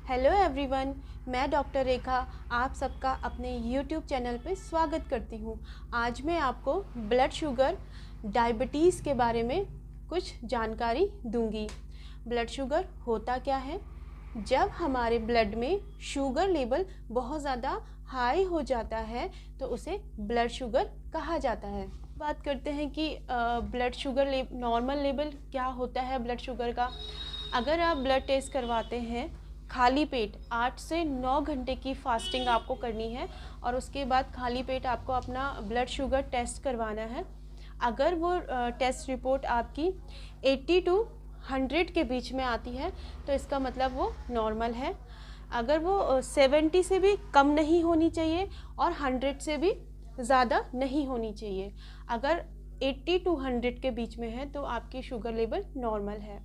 Hello everyone, मैं doctor रेखा आप सबका अपने यूट्यूब चैनल पे स्वागत करती हूँ। आज मैं आपको ब्लड शुगर डायबिटीज़ के बारे में कुछ जानकारी दूंगी। ब्लड शुगर होता क्या है? जब हमारे ब्लड में शुगर लेवल बहुत ज़्यादा हाई हो जाता है तो उसे ब्लड शुगर कहा जाता है। बात करते हैं कि ब्लड शुगर नॉर्मल लेवल क्या होता है ब्लड शुगर का। अगर आप ब्लड टेस्ट करवाते हैं, खाली पेट 8 से 9 घंटे की फास्टिंग आपको करनी है और उसके बाद खाली पेट आपको अपना ब्लड शुगर टेस्ट करवाना है। अगर वो टेस्ट रिपोर्ट आपकी 80 टू 100 के बीच में आती है तो इसका मतलब वो नॉर्मल है। अगर वो 70 से भी कम नहीं होनी चाहिए और 100 से भी ज़्यादा नहीं होनी चाहिए। अगर 80 टू 100 के बीच में है तो आपकी शुगर लेवल नॉर्मल है।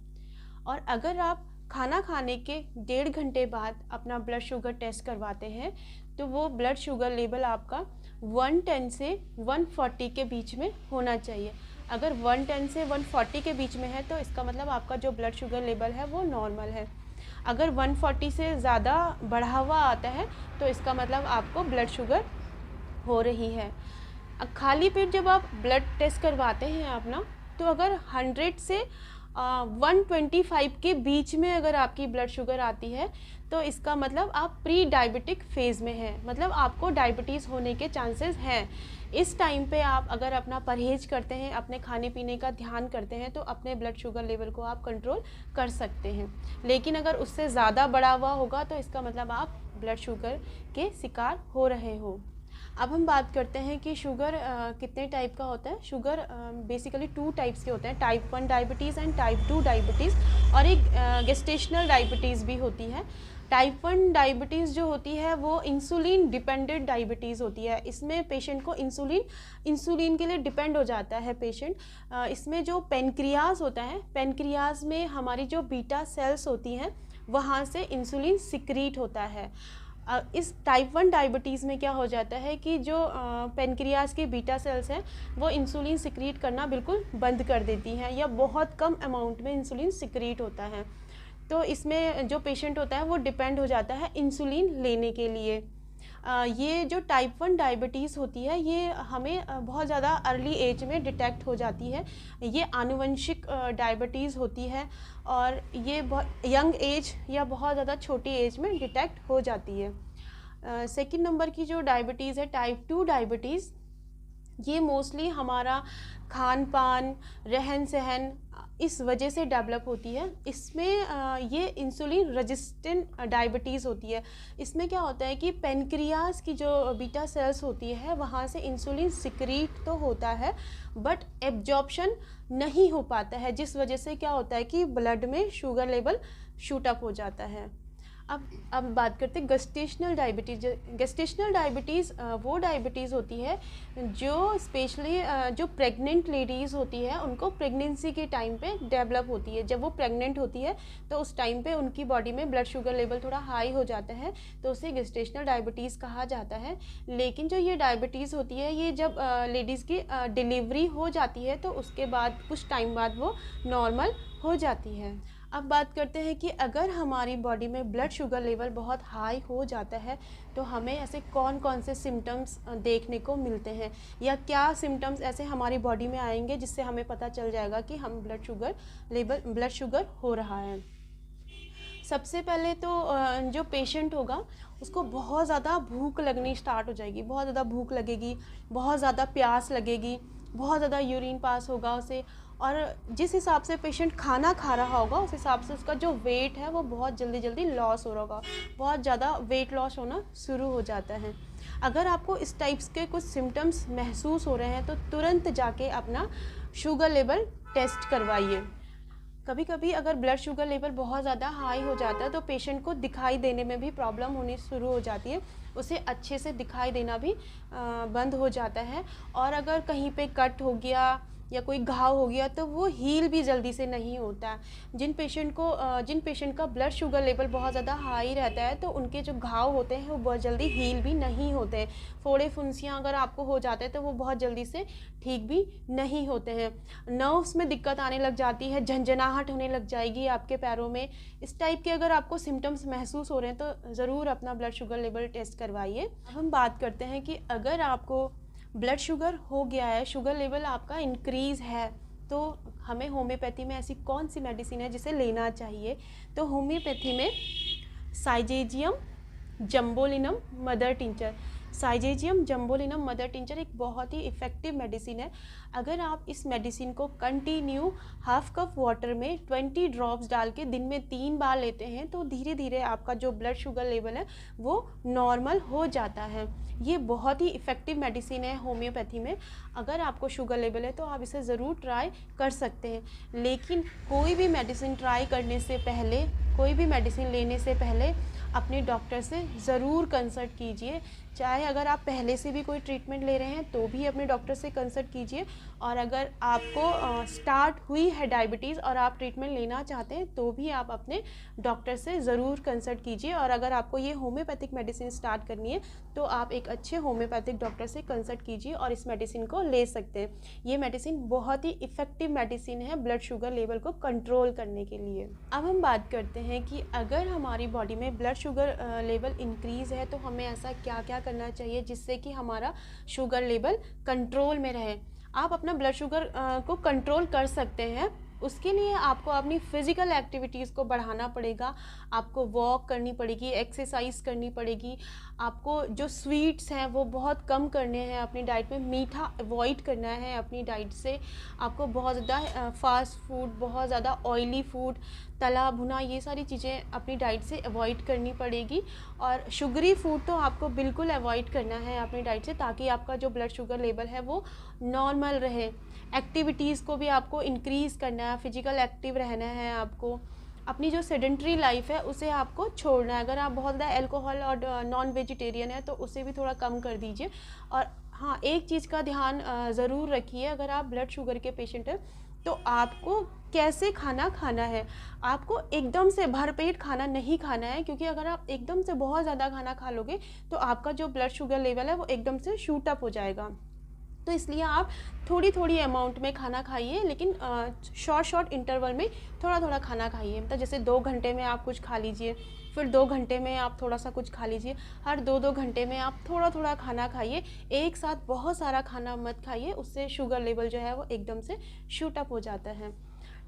और अगर आप खाना खाने के 1.5 घंटे बाद अपना ब्लड शुगर टेस्ट करवाते हैं तो वो ब्लड शुगर लेवल आपका 110 से 140 के बीच में होना चाहिए। अगर 110 से 140 के बीच में है तो इसका मतलब आपका जो ब्लड शुगर लेवल है वो नॉर्मल है। अगर 140 से ज़्यादा बढ़ा हुआ आता है तो इसका मतलब आपको ब्लड शुगर हो रही है। खाली पेट जब आप ब्लड टेस्ट करवाते हैं अपना तो अगर 100 से 125 के बीच में अगर आपकी ब्लड शुगर आती है तो इसका मतलब आप प्री डायबिटिक फेज़ में हैं, मतलब आपको डायबिटीज़ होने के चांसेस हैं। इस टाइम पे आप अगर अपना परहेज़ करते हैं, अपने खाने पीने का ध्यान करते हैं तो अपने ब्लड शुगर लेवल को आप कंट्रोल कर सकते हैं। लेकिन अगर उससे ज़्यादा बढ़ा हुआ होगा तो इसका मतलब आप ब्लड शुगर के शिकार हो रहे हो। अब हम बात करते हैं कि शुगर कितने टाइप का होता है। शुगर बेसिकली 2 टाइप्स के होते हैं, type 1 diabetes and type 2 diabetes, और एक गेस्टेशनल डायबिटीज़ भी होती है। टाइप 1 डायबिटीज़ जो होती है वो इंसुलिन डिपेंडेंट डायबिटीज़ होती है। इसमें पेशेंट को इंसुलिन के लिए डिपेंड हो जाता है पेशेंट। इसमें जो पेनक्रियाज होता है, पेनक्रियाज में हमारी जो बीटा सेल्स होती हैं वहाँ से इंसुलिन सिक्रीट होता है। इस टाइप 1 डायबिटीज़ में क्या हो जाता है कि जो पेनक्रियाज की बीटा सेल्स हैं वो इंसुलिन सिक्रीट करना बिल्कुल बंद कर देती हैं या बहुत कम अमाउंट में इंसुलिन सिक्रीट होता है। तो इसमें जो पेशेंट होता है वो डिपेंड हो जाता है इंसुलिन लेने के लिए। ये जो टाइप 1 डायबिटीज़ होती है ये हमें बहुत ज़्यादा अर्ली एज में डिटेक्ट हो जाती है। ये आनुवंशिक डायबिटीज़ होती है और ये बहुत यंग एज या बहुत ज़्यादा छोटी एज में डिटेक्ट हो जाती है। सेकंड नंबर की जो डायबिटीज़ है टाइप 2 डायबिटीज़, ये मोस्टली हमारा खान पान, रहन सहन इस वजह से डेवलप होती है। इसमें ये इंसुलिन रेजिस्टेंट डायबिटीज़ होती है। इसमें क्या होता है कि पेनक्रियाज की जो बीटा सेल्स होती है वहाँ से इंसुलिन सिक्रीट तो होता है बट एब्जॉर्प्शन नहीं हो पाता है, जिस वजह से क्या होता है कि ब्लड में शुगर लेवल शूट अप हो जाता है। अब बात करते हैं गेस्टेशनल डायबिटीज़। गेस्टेशनल डायबिटीज़ वो डायबिटीज़ होती है जो स्पेशली जो प्रेग्नेंट लेडीज़ होती है उनको प्रेगनेंसी के टाइम पे डेवलप होती है। जब वो प्रेग्नेंट होती है तो उस टाइम पे उनकी बॉडी में ब्लड शुगर लेवल थोड़ा हाई हो जाता है तो उसे गेस्टेशनल डायबिटीज़ कहा जाता है। लेकिन जो ये डायबिटीज़ होती है ये जब लेडीज़ की डिलीवरी हो जाती है तो उसके बाद कुछ टाइम बाद वो नॉर्मल हो जाती है। अब बात करते हैं कि अगर हमारी बॉडी में ब्लड शुगर लेवल बहुत हाई हो जाता है तो हमें ऐसे कौन कौन से सिम्टम्स देखने को मिलते हैं या क्या सिम्टम्स ऐसे हमारी बॉडी में आएंगे जिससे हमें पता चल जाएगा कि हम ब्लड शुगर हो रहा है। सबसे पहले तो जो पेशेंट होगा उसको बहुत ज़्यादा भूख लगनी स्टार्ट हो जाएगी, बहुत ज़्यादा भूख लगेगी, बहुत ज़्यादा प्यास लगेगी, बहुत ज़्यादा यूरिन पास होगा उसे, और जिस हिसाब से पेशेंट खाना खा रहा होगा उस हिसाब से उसका जो वेट है वो बहुत जल्दी लॉस हो रहा होगा, बहुत ज़्यादा वेट लॉस होना शुरू हो जाता है। अगर आपको इस टाइप्स के कुछ सिम्टम्स महसूस हो रहे हैं तो तुरंत जाके अपना शुगर लेवल टेस्ट करवाइए। कभी कभी अगर ब्लड शुगर लेवल बहुत ज़्यादा हाई हो जाता है तो पेशेंट को दिखाई देने में भी प्रॉब्लम होनी शुरू हो जाती है, उसे अच्छे से दिखाई देना भी बंद हो जाता है। और अगर कहीं पे कट हो गया या कोई घाव हो गया तो वो हील भी जल्दी से नहीं होता है। जिन पेशेंट का ब्लड शुगर लेवल बहुत ज़्यादा हाई रहता है तो उनके जो घाव होते हैं वो बहुत जल्दी हील भी नहीं होते हैं। फोड़े फुंसियाँ अगर आपको हो जाते हैं तो वो बहुत जल्दी से ठीक भी नहीं होते हैं। नर्व्स में दिक्कत आने लग जाती है, झंझनाहट होने लग जाएगी आपके पैरों में। इस टाइप के अगर आपको सिम्टम्स महसूस हो रहे हैं तो ज़रूर अपना ब्लड शुगर लेवल टेस्ट करवाइए। अब हम बात करते हैं कि अगर आपको ब्लड शुगर हो गया है, शुगर लेवल आपका इंक्रीज़ है, तो हमें होम्योपैथी में ऐसी कौन सी मेडिसिन है जिसे लेना चाहिए। तो होम्योपैथी में साइजेजियम जम्बोलिनम मदर टिंचर, साइजेजियम जम्बोलिनम मदर टिंचर एक बहुत ही इफ़ेक्टिव मेडिसिन है। अगर आप इस मेडिसिन को कंटिन्यू हाफ कप वाटर में 20 ड्रॉप्स डाल के दिन में 3 बार लेते हैं तो धीरे धीरे आपका जो ब्लड शुगर लेवल है वो नॉर्मल हो जाता है। ये बहुत ही इफ़ेक्टिव मेडिसिन है होम्योपैथी में। अगर आपको शुगर लेवल है तो आप इसे ज़रूर ट्राई कर सकते हैं। लेकिन कोई भी मेडिसिन ट्राई करने से पहले, कोई भी मेडिसिन लेने से पहले अपने डॉक्टर से ज़रूर कंसल्ट कीजिए। चाहे अगर आप पहले से भी कोई ट्रीटमेंट ले रहे हैं तो भी अपने डॉक्टर से कंसल्ट कीजिए, और अगर आपको स्टार्ट हुई है डायबिटीज़ और आप ट्रीटमेंट लेना चाहते हैं तो भी आप अपने डॉक्टर से ज़रूर कंसल्ट कीजिए। और अगर आपको ये होम्योपैथिक मेडिसिन स्टार्ट करनी है तो आप एक अच्छे होम्योपैथिक डॉक्टर से कंसल्ट कीजिए और इस मेडिसिन को ले सकते हैं। ये मेडिसिन बहुत ही इफ़ेक्टिव मेडिसिन है ब्लड शुगर लेवल को कंट्रोल करने के लिए। अब हम बात करते हैं कि अगर हमारी बॉडी में ब्लड शुगर लेवल इंक्रीज़ है तो हमें ऐसा क्या क्या करना चाहिए जिससे कि हमारा शुगर लेवल कंट्रोल में रहे। आप अपना ब्लड शुगर को कंट्रोल कर सकते हैं। उसके लिए आपको अपनी फ़िज़िकल एक्टिविटीज़ को बढ़ाना पड़ेगा। आपको वॉक करनी पड़ेगी, एक्सरसाइज करनी पड़ेगी। आपको जो स्वीट्स हैं वो बहुत कम करने हैं अपनी डाइट में, मीठा अवॉइड करना है अपनी डाइट से। आपको बहुत ज़्यादा फास्ट फूड, बहुत ज़्यादा ऑयली फूड, तला भुना, ये सारी चीज़ें अपनी डाइट से अवॉइड करनी पड़ेगी। और शुगरी फूड तो आपको बिल्कुल अवॉइड करना है अपनी डाइट से, ताकि आपका जो ब्लड शुगर लेवल है वो नॉर्मल रहे। एक्टिविटीज़ को भी आपको इंक्रीज़ करना है, फिजिकल एक्टिव रहना है आपको। अपनी जो सेडेंट्री लाइफ है उसे आपको छोड़ना है। अगर आप बहुत ज़्यादा अल्कोहल और नॉन वेजिटेरियन है तो उसे भी थोड़ा कम कर दीजिए। और हाँ, एक चीज़ का ध्यान ज़रूर रखिए, अगर आप ब्लड शुगर के पेशेंट हैं तो आपको कैसे खाना खाना है। आपको एकदम से भरपेट खाना नहीं खाना है, क्योंकि अगर आप एकदम से बहुत ज़्यादा खाना खा लोगे तो आपका जो ब्लड शुगर लेवल है वो एकदम से शूट अप हो जाएगा। तो इसलिए आप थोड़ी थोड़ी अमाउंट में खाना खाइए, लेकिन शॉर्ट इंटरवल में थोड़ा थोड़ा खाना खाइए। मतलब जैसे 2 घंटे में आप कुछ खा लीजिए, फिर 2 घंटे में आप थोड़ा सा कुछ खा लीजिए। हर 2-2 घंटे में आप थोड़ा थोड़ा खाना खाइए। एक साथ बहुत सारा खाना मत खाइए, उससे शुगर लेवल जो है वो एकदम से शूट अप हो जाता है।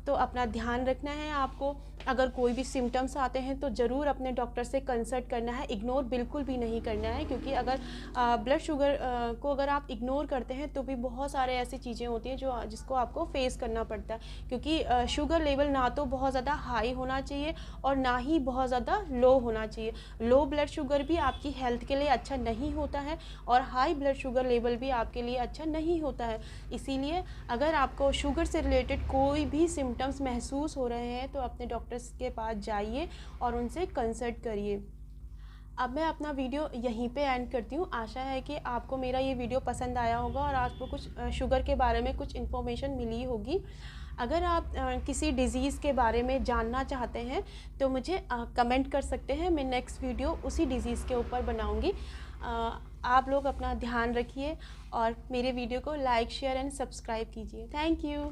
तो अपना ध्यान रखना है आपको। अगर कोई भी सिम्टम्स आते हैं तो ज़रूर अपने डॉक्टर से कंसल्ट करना है, इग्नोर बिल्कुल भी नहीं करना है। क्योंकि अगर ब्लड शुगर को अगर आप इग्नोर करते हैं तो भी बहुत सारे ऐसी चीज़ें होती हैं जिसको आपको फेस करना पड़ता है। क्योंकि शुगर लेवल ना तो बहुत ज़्यादा हाई होना चाहिए और ना ही बहुत ज़्यादा लो होना चाहिए। लो ब्लड शुगर भी आपकी हेल्थ के लिए अच्छा नहीं होता है और हाई ब्लड शुगर लेवल भी आपके लिए अच्छा नहीं होता है। इसीलिए अगर आपको शुगर से रिलेटेड कोई भी सिम्टम्स महसूस हो रहे हैं तो अपने डॉक्टर्स के पास जाइए और उनसे कंसल्ट करिए। अब मैं अपना वीडियो यहीं पे एंड करती हूँ। आशा है कि आपको मेरा ये वीडियो पसंद आया होगा और आपको कुछ शुगर के बारे में कुछ इन्फॉर्मेशन मिली होगी। अगर आप किसी डिज़ीज़ के बारे में जानना चाहते हैं तो मुझे कमेंट कर सकते हैं। मैं नेक्स्ट वीडियो उसी डिज़ीज़ के ऊपर बनाऊँगी। आप लोग अपना ध्यान रखिए और मेरे वीडियो को लाइक, शेयर एंड सब्सक्राइब कीजिए। Thank you.